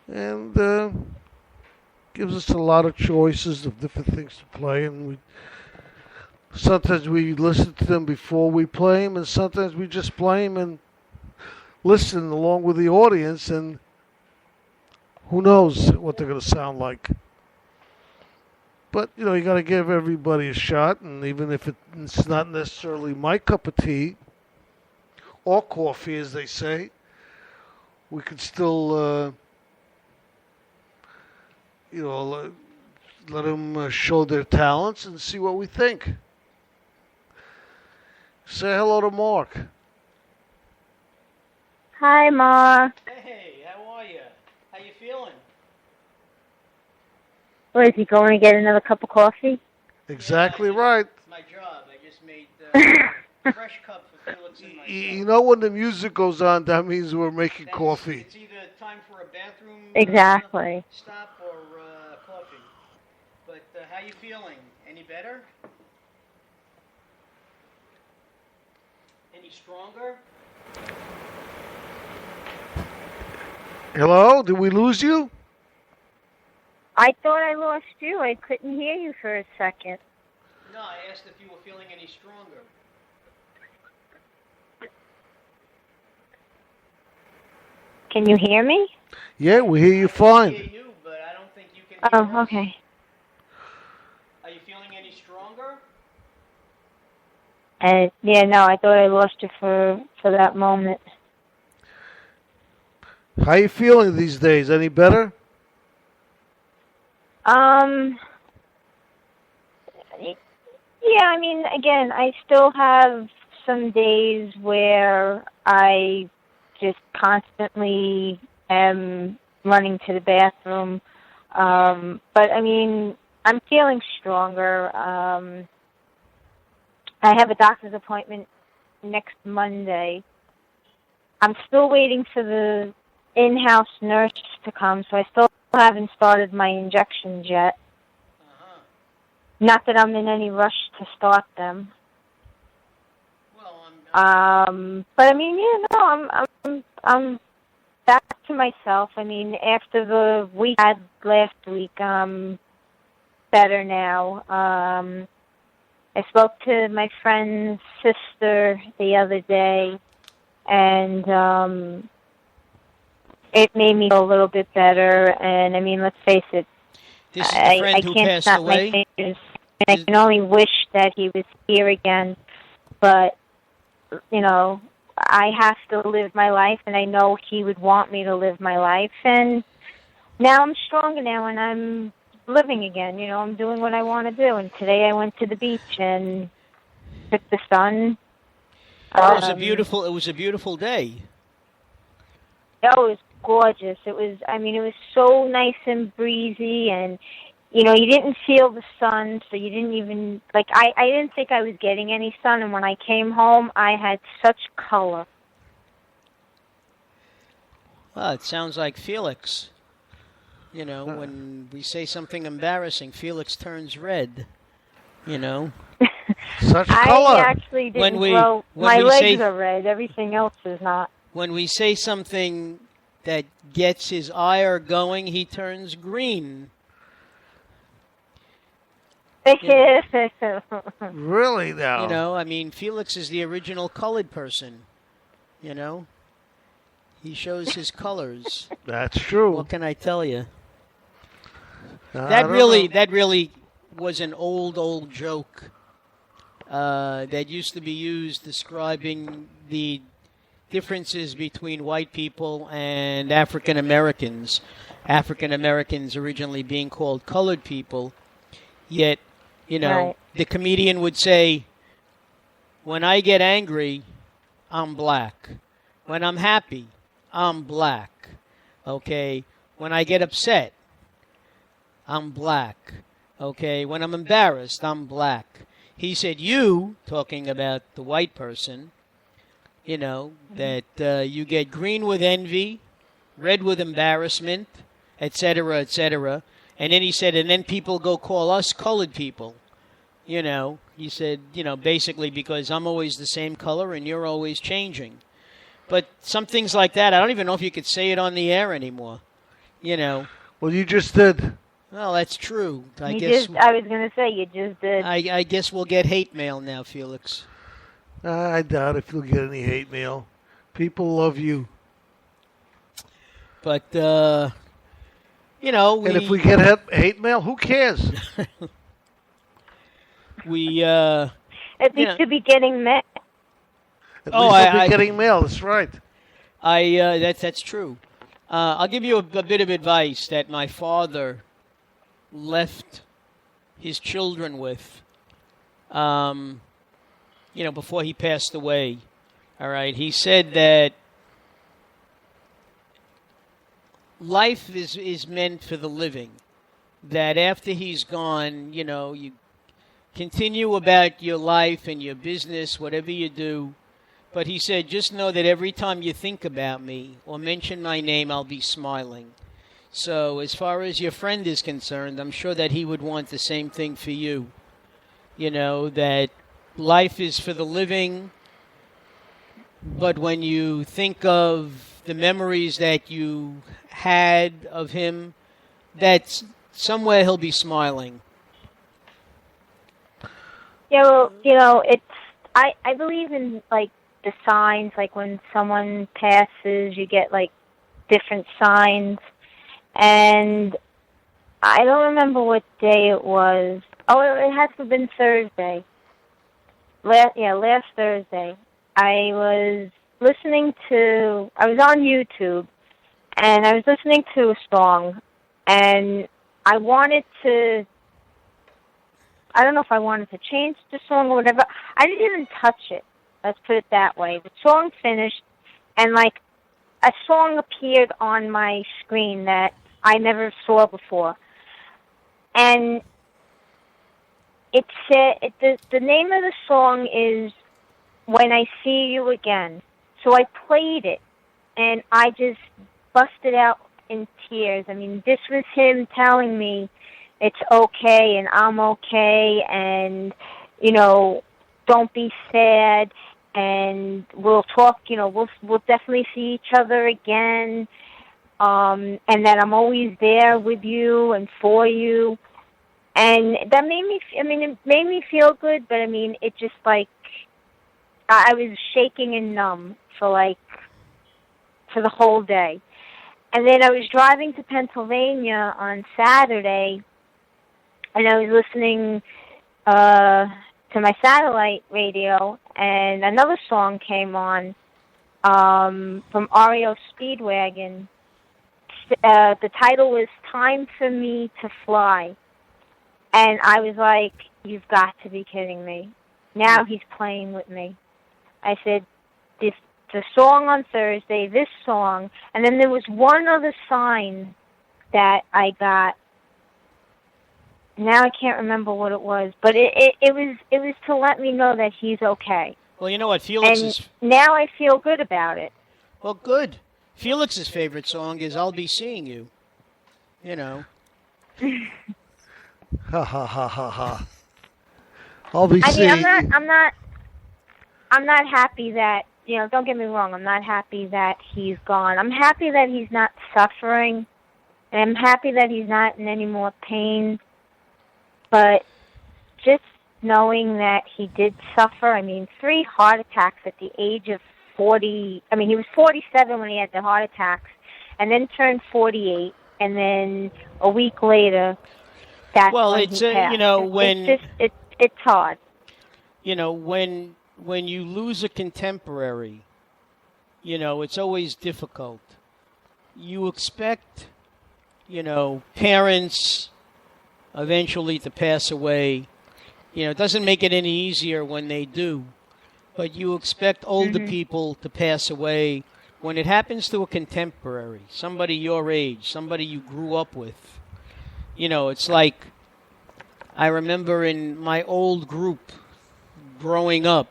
and gives us a lot of choices of different things to play. And sometimes we listen to them before we play them, and sometimes we just play them and listen along with the audience. And who knows what they're going to sound like. But, you got to give everybody a shot, and even if it's not necessarily my cup of tea or coffee, as they say, we could still, let them show their talents and see what we think. Say hello to Mark. Hi, Mark. Hey, how are you? How you feeling? What, is he going to get another cup of coffee? Exactly right. It's my job. I just made fresh cup for Felix and myself. You know, when the music goes on, that means we're making coffee. It's either time for a bathroom Exactly. stop or coffee. But how you feeling? Any better? Any stronger? Hello? Did we lose you? I thought I lost you. I couldn't hear you for a second. No, I asked if you were feeling any stronger. Can you hear me? Yeah, we hear you I fine. hear you, but I don't think you can hear us. Oh, okay. Are you feeling any stronger? Yeah, no, I thought I lost you for that moment. How you feeling these days? Any better? Yeah, I mean, again, I still have some days where I just constantly am running to the bathroom. But, I mean, I'm feeling stronger. I have a doctor's appointment next Monday. I'm still waiting for the in-house nurse to come, so I still haven't started my injections yet. Uh-huh. Not that I'm in any rush to start them. Well, But I mean, I'm back to myself. I mean, after the week I had last week, I'm better now. I spoke to my friend's sister the other day, and it made me feel a little bit better. And I mean, let's face it, this is the friend I who can't passed snap away? my fingers. And I can only wish that he was here again, but I have to live my life, and I know he would want me to live my life. And now I'm stronger now, and I'm living again. I'm doing what I want to do. And today I went to the beach and took the sun. It was a beautiful day. It was gorgeous. It was so nice and breezy, and you didn't feel the sun, so you didn't even I didn't think I was getting any sun, and when I came home, I had such color. Well, it sounds like Felix. When we say something embarrassing, Felix turns red. Such color. I actually didn't grow. My legs are red. Everything else is not. When we say something that gets his ire going, he turns green. Really now? Felix is the original colored person. He shows his colors. That's true. What can I tell you? That really was an old joke that used to be used describing the differences between white people and African Americans. African Americans originally being called colored people, yet, Right. The comedian would say, when I get angry, I'm black. When I'm happy, I'm black. Okay? When I get upset, I'm black. Okay? When I'm embarrassed, I'm black. He said, you, talking about the white person, that you get green with envy, red with embarrassment, etc., etc. And then he said, and then people go call us colored people. He said, basically because I'm always the same color and you're always changing. But some things like that, I don't even know if you could say it on the air anymore. You know. Well, you just did. Well, that's true. I You guess. just, I was going to say, you just did. I guess we'll get hate mail now, Felix. I doubt if you'll get any hate mail. People love you. But you know, And if we get hate mail, who cares? we At least know. you'll be getting met. At Oh, least I'll I- be getting mail. That's right. that's true. I'll give you a bit of advice that my father left his children with. Before he passed away. All right, he said that life is meant for the living. That after he's gone, you continue about your life and your business, whatever you do. But he said, just know that every time you think about me or mention my name, I'll be smiling. So as far as your friend is concerned, I'm sure that he would want the same thing for you. That life is for the living, but when you think of the memories that you had of him, that's somewhere he'll be smiling. Yeah, well, I believe in, like, the signs, like when someone passes, you get, like, different signs. And I don't remember what day it was. Oh, it has to have been Thursday. Last Thursday. I was on YouTube, and I was listening to a song, and I don't know if I wanted to change the song or whatever. I didn't even touch it. Let's put it that way. The song finished, and, like, a song appeared on my screen that I never saw before. And it said, the name of the song is When I See You Again. So I played it, and I just busted out in tears. I mean, this was him telling me it's okay, and I'm okay, and, don't be sad, and we'll talk, we'll definitely see each other again, and that I'm always there with you and for you. And that it made me feel good, but it just, like, I was shaking and numb for the whole day. And then I was driving to Pennsylvania on Saturday, and I was listening to my satellite radio, and another song came on from REO Speedwagon. The title was Time for Me to Fly. And I was like, you've got to be kidding me. Now he's playing with me. I said, the song on Thursday, this song, and then there was one other sign that I got. Now I can't remember what it was, but it was to let me know that he's okay. Well, you know what, Felix And is... now I feel good about it. Well, good. Felix's favorite song is I'll Be Seeing You. Ha ha ha ha ha. I'll be seeing. I'm not happy that, don't get me wrong, I'm not happy that he's gone. I'm happy that he's not suffering, and I'm happy that he's not in any more pain. But just knowing that he did suffer, 3 heart attacks at the age of 40. He was 47 when he had the heart attacks, and then turned 48, and then a week later, that's when he passed. when it's hard. When you lose a contemporary, it's always difficult. You expect, parents eventually to pass away. It doesn't make it any easier when they do, but you expect older people to pass away. When it happens to a contemporary, somebody your age, somebody you grew up with, it's like, I remember in my old group growing up,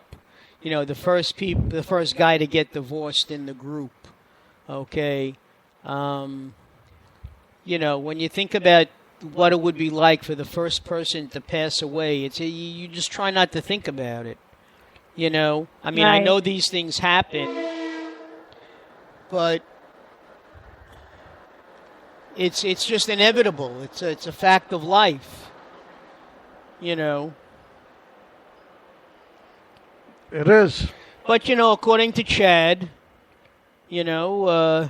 the first guy to get divorced in the group. Okay. When you think about what it would be like for the first person to pass away, you just try not to think about it. Right. I know these things happen, but it's just inevitable. It's a fact of life. You know. It is. But according to Chad, you know,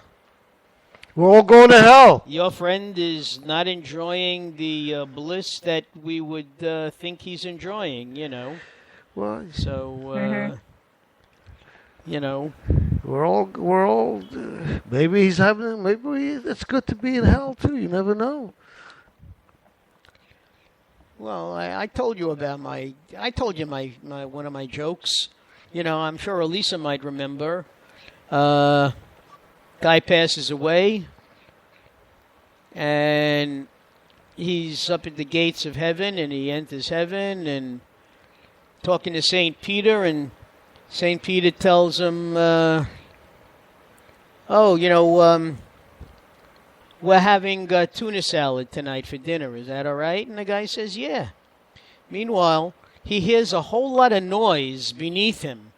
We're all going to hell. your friend is not enjoying the bliss that we would think he's enjoying. Well, So, you know, we're all. Maybe he's having. It's good to be in hell too. You never know. well, I told you about I told you my one of my jokes. I'm sure Elisa might remember. Guy passes away, and he's up at the gates of heaven, and he enters heaven, and talking to St. Peter, and St. Peter tells him, we're having tuna salad tonight for dinner. Is that all right? And the guy says, yeah. Meanwhile, he hears a whole lot of noise beneath him.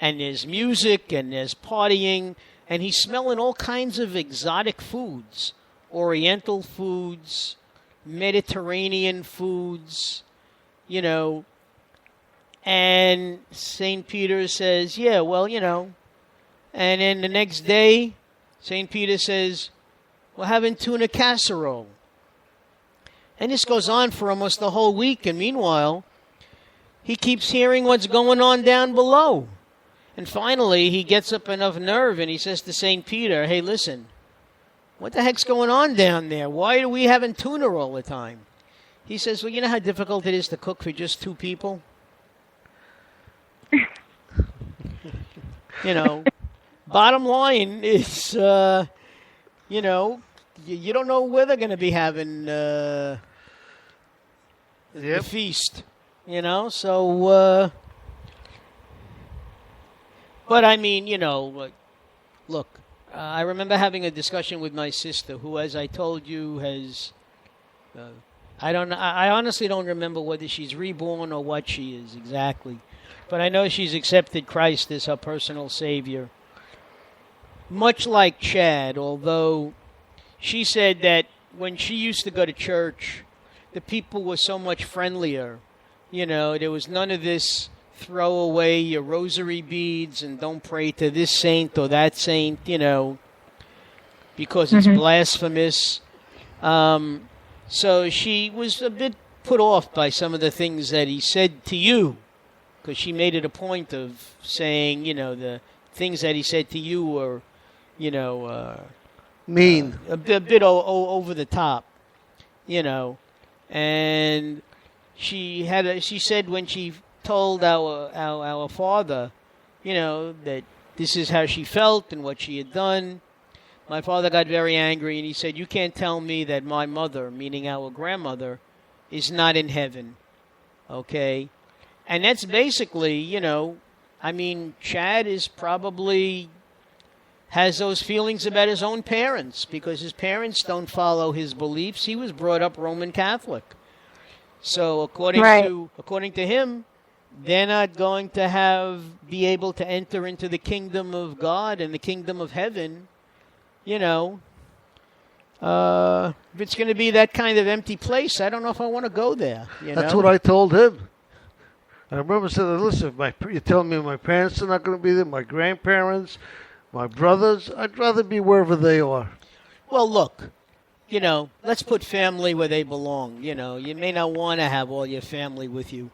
And there's music and there's partying. And he's smelling all kinds of exotic foods. Oriental foods, Mediterranean foods, And St. Peter says, yeah, well, And then the next day, St. Peter says, we're having tuna casserole. And this goes on for almost the whole week. And meanwhile, he keeps hearing what's going on down below. And finally, he gets up enough nerve and he says to St. Peter, hey, listen, what the heck's going on down there? Why are we having tuna all the time? He says, well, you know how difficult it is to cook for just 2 people? Bottom line is, you don't know where they're going to be having the feast, so, but I mean, look, I remember having a discussion with my sister who, as I told you, has, I honestly don't remember whether she's reborn or what she is exactly, but I know she's accepted Christ as her personal Savior. Much like Chad, although she said that when she used to go to church, the people were so much friendlier. There was none of this throw away your rosary beads and don't pray to this saint or that saint, because it's blasphemous. So she was a bit put off by some of the things that he said to you, because she made it a point of saying, the things that he said to you were, mean. A bit over the top, and she said when she told our father, that this is how she felt and what she had done, my father got very angry and he said, you can't tell me that my mother, meaning our grandmother, is not in heaven, okay? And that's basically, Chad is probably has those feelings about his own parents because his parents don't follow his beliefs. He was brought up Roman Catholic. So according to him, they're not going to be able to enter into the kingdom of God and the kingdom of heaven. If it's going to be that kind of empty place, I don't know if I want to go there. That's what I told him. I remember saying, listen, you're telling me my parents are not going to be there, my grandparents, my brothers, I'd rather be wherever they are. Well, look, let's put family where they belong. You may not want to have all your family with you,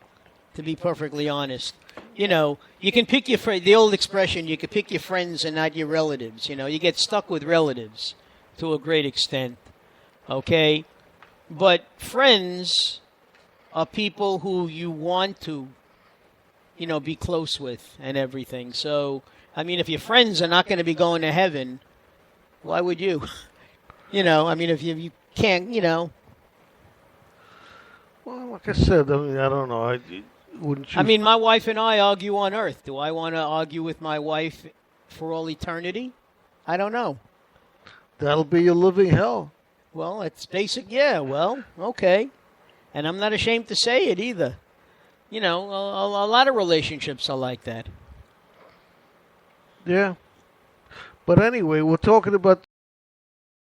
to be perfectly honest. You can pick the old expression, you can pick your friends and not your relatives. You get stuck with relatives to a great extent, okay? But friends are people who you want to, be close with and everything. So, if your friends are not going to be going to heaven, why would you? If you can't, Well, like I said, I don't know. Wouldn't you? My wife and I argue on earth. Do I want to argue with my wife for all eternity? I don't know. That'll be your living hell. Well, it's basic. Yeah, well, okay. And I'm not ashamed to say it either. A lot of relationships are like that. Yeah. But anyway, we're talking about